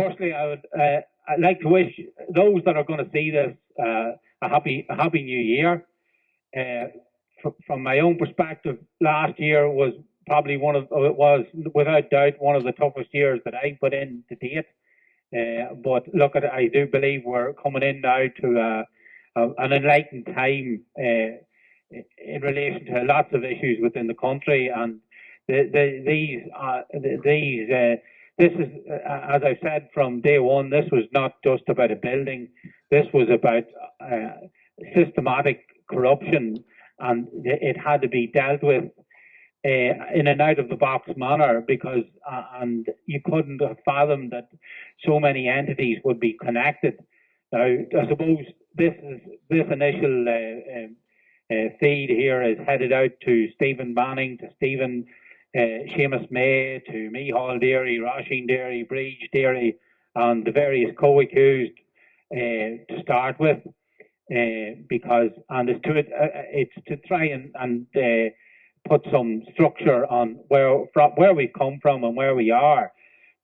firstly, I'd like to wish those that are going to see this a happy New Year. From my own perspective, last year was probably without doubt one of the toughest years that I put in to date. But look, I do believe we're coming in now to an enlightened time in relation to lots of issues within the country, and this is, as I've said from day one, this was not just about a building. This was about systematic corruption, and it had to be dealt with in an out-of-the-box manner, because and you couldn't have fathomed that so many entities would be connected. Now, I suppose this initial feed here is headed out to Stephen Banning, to Stephen Seamus May, to Mihal Dairy, Roisin Dairy, Breege Dairy, and the various co-accused to start with, because it's to try and put some structure on where we've come from and where we are.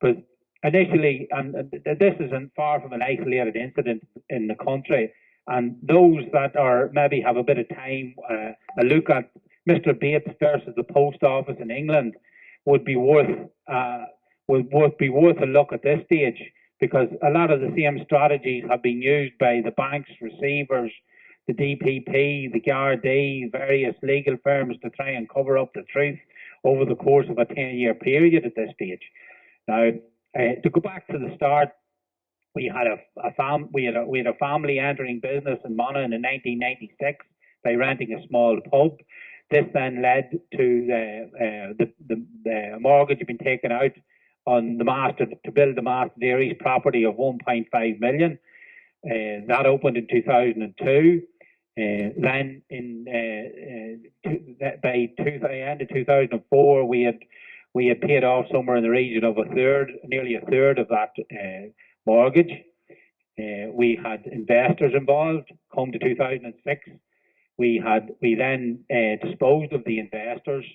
But initially, and this isn't far from an isolated incident in the country, and those that are maybe have a bit of time, a look at Mr. Bates versus the Post Office in England would be worth a look at this stage, because a lot of the same strategies have been used by the banks, receivers, the DPP, the Gardaí, various legal firms to try and cover up the truth over the course of a 10-year period at this stage. Now, to go back to the start, we had a family entering business in Monaghan in 1996 by renting a small pub. This then led to the mortgage being taken out on to build the Master Dairies property of 1.5 million. That opened in 2002. Then by the end of 2004, we had paid off somewhere in the region of nearly a third of that mortgage. We had investors involved. Come to 2006, we then disposed of the investors,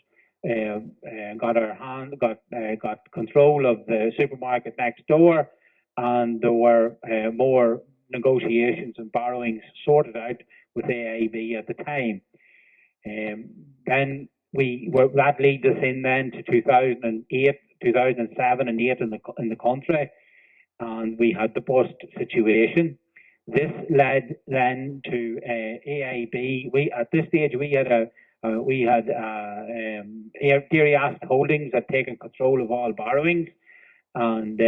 got control of the supermarket next door, and there were more negotiations and borrowings sorted out with AIB at the time. Then that leads us in then to 2008, 2007 and 8 in the country, and we had the bust situation. This led then to AIB. At this stage we had Dairy Asset Holdings had taken control of all borrowings, and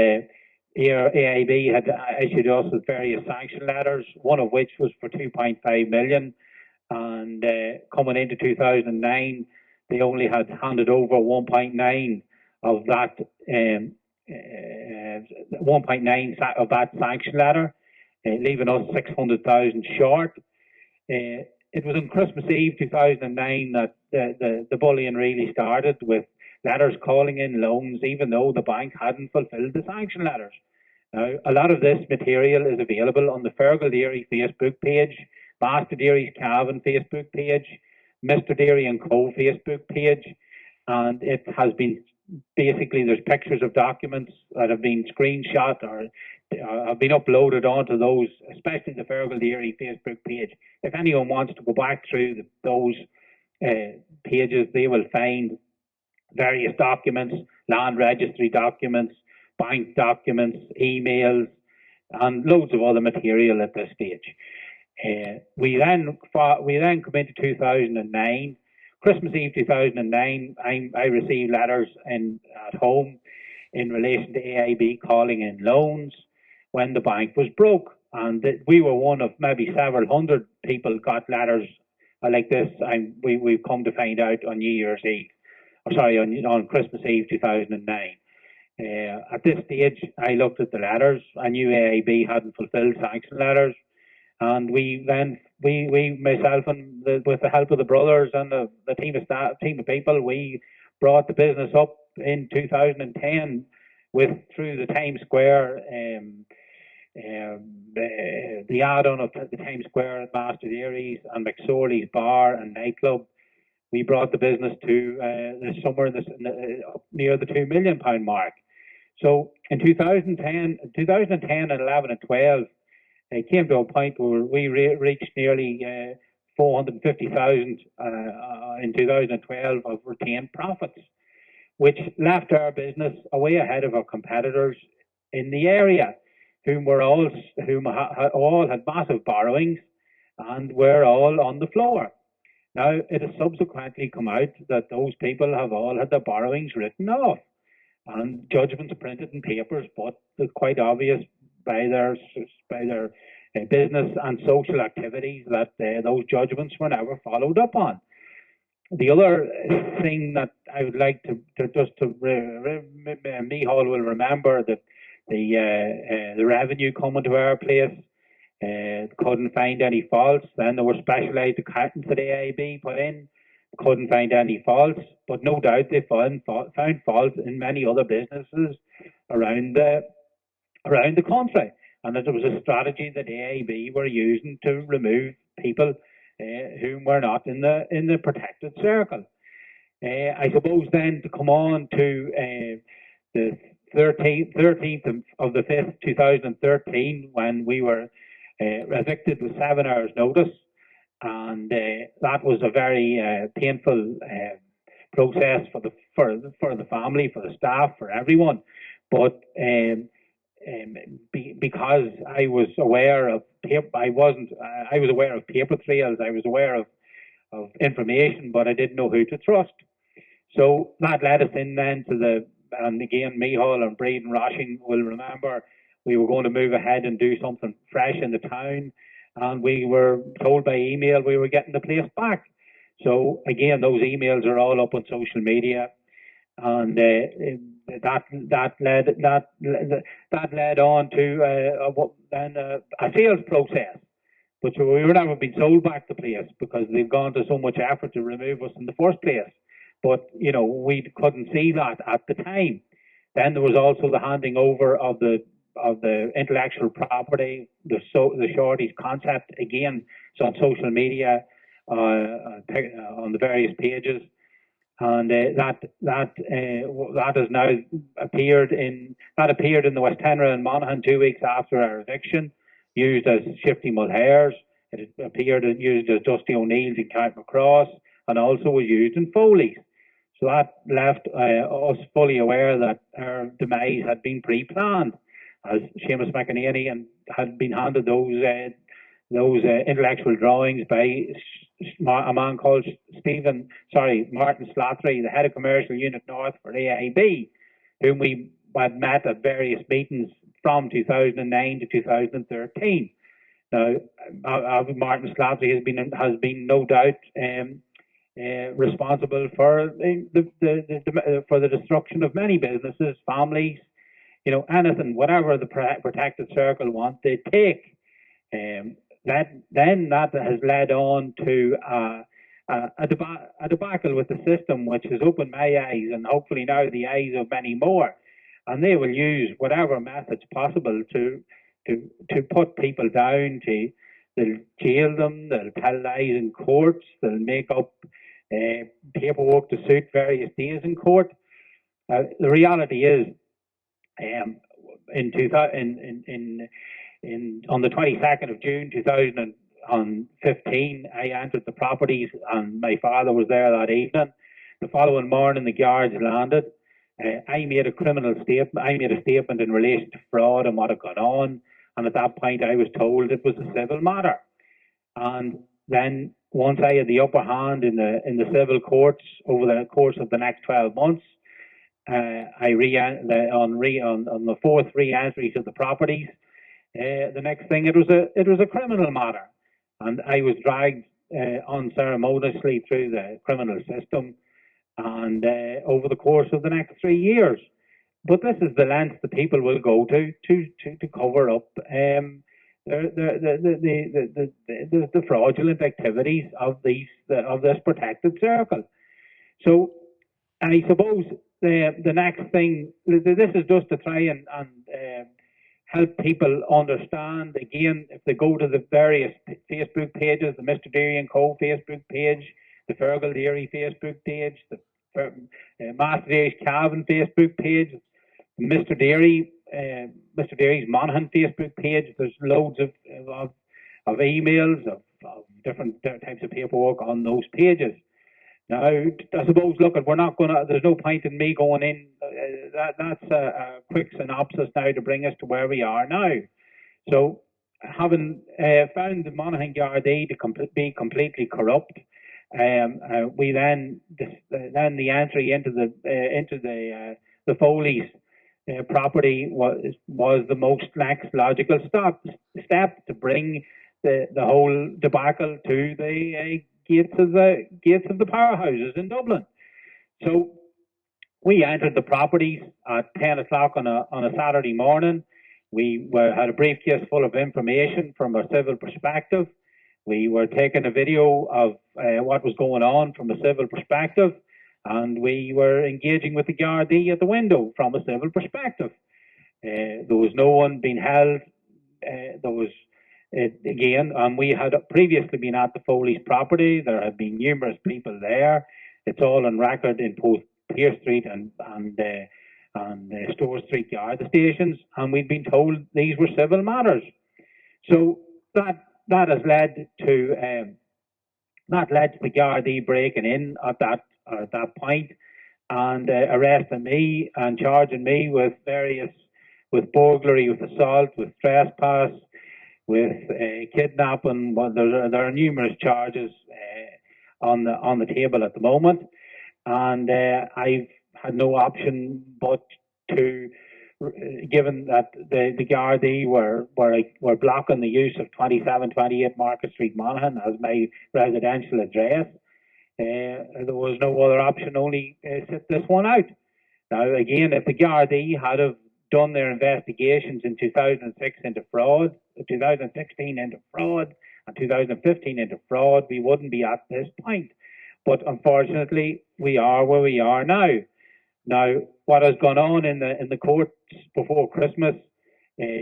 AIB had issued us with various sanction letters, one of which was for 2.5 million. And coming into 2009, they only had handed over 1.9 of that 1.9 of that sanction letter, leaving us 600,000 short. It was on Christmas Eve 2009 that the bullying really started, with letters calling in loans, even though the bank hadn't fulfilled the sanction letters. Now, a lot of this material is available on the Feargal Dairy Facebook page, Master Dairy's Cavan Facebook page, Mr. Dairy and Co Facebook page, and it has been basically, there's pictures of documents that have been screenshot or have been uploaded onto those, especially the Feargal Dairy Facebook page. If anyone wants to go back through those pages, they will find various documents, land registry documents, bank documents, emails, and loads of other material at this stage. We then come into 2009. Christmas Eve 2009, I received letters at home in relation to AIB calling in loans when the bank was broke, and we were one of maybe several hundred people got letters like this. We've come to find out on New Year's Eve, on Christmas Eve 2009. At this stage, I looked at the letters. I knew AIB hadn't fulfilled sanction letters, and myself and with the help of the brothers and the team of people, we brought the business up in 2010 through the Times Square, the add-on of the Times Square at Master Dairies and McSorley's Bar and Nightclub. We brought the business to somewhere near the £2 million mark. So in 2010 and 11 and 12, it came to a point where we reached nearly 450,000 in 2012 of retained profits, which left our business way ahead of our competitors in the area, whom all had massive borrowings and were all on the floor. Now, it has subsequently come out that those people have all had their borrowings written off and judgments printed in papers, but it's quite obvious by their business and social activities that those judgments were never followed up on. The other thing that I would like to Micheál will remember that the revenue coming to our place couldn't find any faults. Then there were specialised accountants that AIB put in, couldn't find any faults, but no doubt they found faults in many other businesses around the country, and that there was a strategy that AIB were using to remove people who were not in the protected circle. I suppose then to come on to the 13th of the 5th, 2013, when we were evicted with 7 hours notice, and that was a very painful process for the family, for the staff, for everyone. But because I was aware of I was aware of paper trails, I was aware of information, but I didn't know who to trust. So that led us in then to and again, Micheál and Breed and Roshing will remember, we were going to move ahead and do something fresh in the town, and we were told by email we were getting the place back. So again, those emails are all up on social media, and that led on to a sales process, but we were never being sold back the place because they've gone to so much effort to remove us in the first place. But we couldn't see that at the time. Then there was also the handing over of the intellectual property, the Shorties concept, again, so on social media, on the various pages, and that has now appeared in the West Henry and Monaghan 2 weeks after our eviction, used as Shifty Mulhairs. It appeared and used as Dusty O'Neill's in Carrickmacross, and also was used in Foley's. So that left us fully aware that our demise had been pre-planned, as Seamus McEnany had been handed those intellectual drawings by a man called Martin Slattery, the head of Commercial Unit North for AIB, whom we had met at various meetings from 2009 to 2013. Now, Martin Slattery has been no doubt responsible for the destruction of many businesses, families, anything, whatever the protected circle want, they take. That has led on to a debacle with the system, which has opened my eyes and hopefully now the eyes of many more. And they will use whatever methods possible to put people down. They'll jail them, they'll tell lies in courts, they'll make up paperwork to suit various days in court. The reality is, on the 22nd of June 2015, I entered the properties, and my father was there that evening. The following morning, the guards landed. I made a statement in relation to fraud and what had gone on, and at that point, I was told it was a civil matter. And then, once I had the upper hand in the civil courts over the course of the next 12 months, on the fourth re-entry to the properties, the next thing it was a criminal matter, and I was dragged unceremoniously through the criminal system, and over the course of the next 3 years. But this is the length the people will go to cover up the fraudulent activities of this protected circle. So I suppose the next thing, this is just to try and help people understand. Again, if they go to the various Facebook pages, the Mr. Deary & Co. Facebook page, the Feargal Deary Facebook page, the Master Days Calvin Facebook page, Mr. Deary, Mr. Deary's Monaghan Facebook page. There's loads of emails of different types of paperwork on those pages. Now, I suppose, look, we're not going to, there's no point in me going in. That's a quick synopsis now to bring us to where we are now. So, having found the Monaghan Gardaí to be completely corrupt, we then the entry into the Foley's property was the most next logical step to bring the whole debacle to the gates of the powerhouses in Dublin. So we entered the properties at 10 o'clock on a Saturday morning. We had a briefcase full of information from a civil perspective. We were taking a video of what was going on from a civil perspective, and we were engaging with the Gardaí at the window from a civil perspective. There was no one being held. There was, again, we had previously been at the Foley's property. There had been numerous people there. It's all on record in both Pearse Street and Store Street Garda stations, and we'd been told these were civil matters. So that has led to the Gardaí breaking in at that point and arresting me and charging me with burglary, with assault, with trespass, with kidnapping. Well, there are numerous charges on the table at the moment, and I've had no option but to, given that the Gardaí were blocking the use of 2728 Market Street, Monaghan as my residential address, there was no other option, only sit this one out. Now, again, if the Gardaí had have done their investigations in 2006 into fraud, 2016 into fraud, and 2015 into fraud, we wouldn't be at this point. But unfortunately, we are where we are now. Now, what has gone on in the courts before Christmas,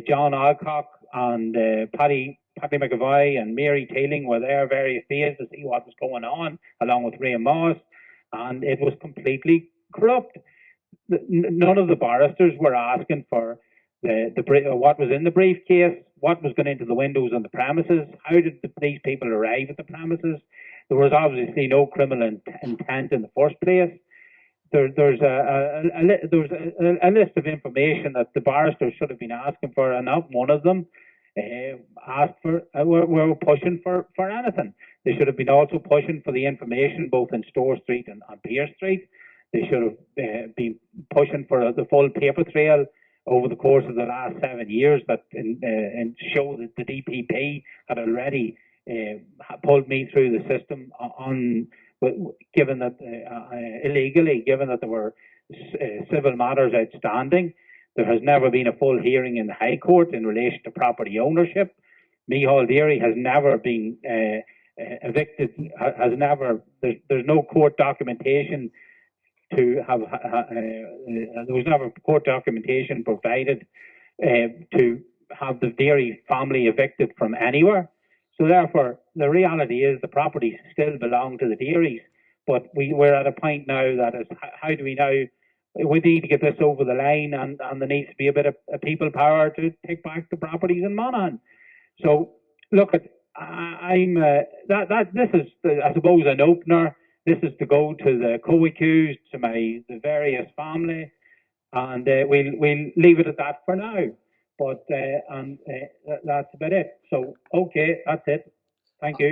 John Alcock and Paddy McAvoy and Mary Teeling were there various days to see what was going on, along with Ray Moss, and it was completely corrupt. None of the barristers were asking for what was in the briefcase, what was going into the windows on the premises, how did these people arrive at the premises. There was obviously no criminal intent in the first place. There's a list of information that the barristers should have been asking for, and not one of them asked for. Were pushing for anything. They should have been also pushing for the information both in Store Street and on Pearse Street. They should have been pushing for the full paper trail over the course of the last 7 years, that and show that the DPP had already pulled me through the system given that illegally, given that there were civil matters outstanding. There has never been a full hearing in the High Court in relation to property ownership. Micheál Deary has never been evicted, has never, there's no court documentation to have, there was never court documentation provided to have the Deary family evicted from anywhere. So therefore, the reality is the properties still belong to the Dearys, but we're at a point now that is, how do we now, we need to get this over the line, and there needs to be a bit of people power to take back the properties in Monaghan. So look, this is, I suppose, an opener. This is to go to the co-accused, to the various family, and we'll leave it at that for now. But that's about it. So, okay, that's it. Thank you.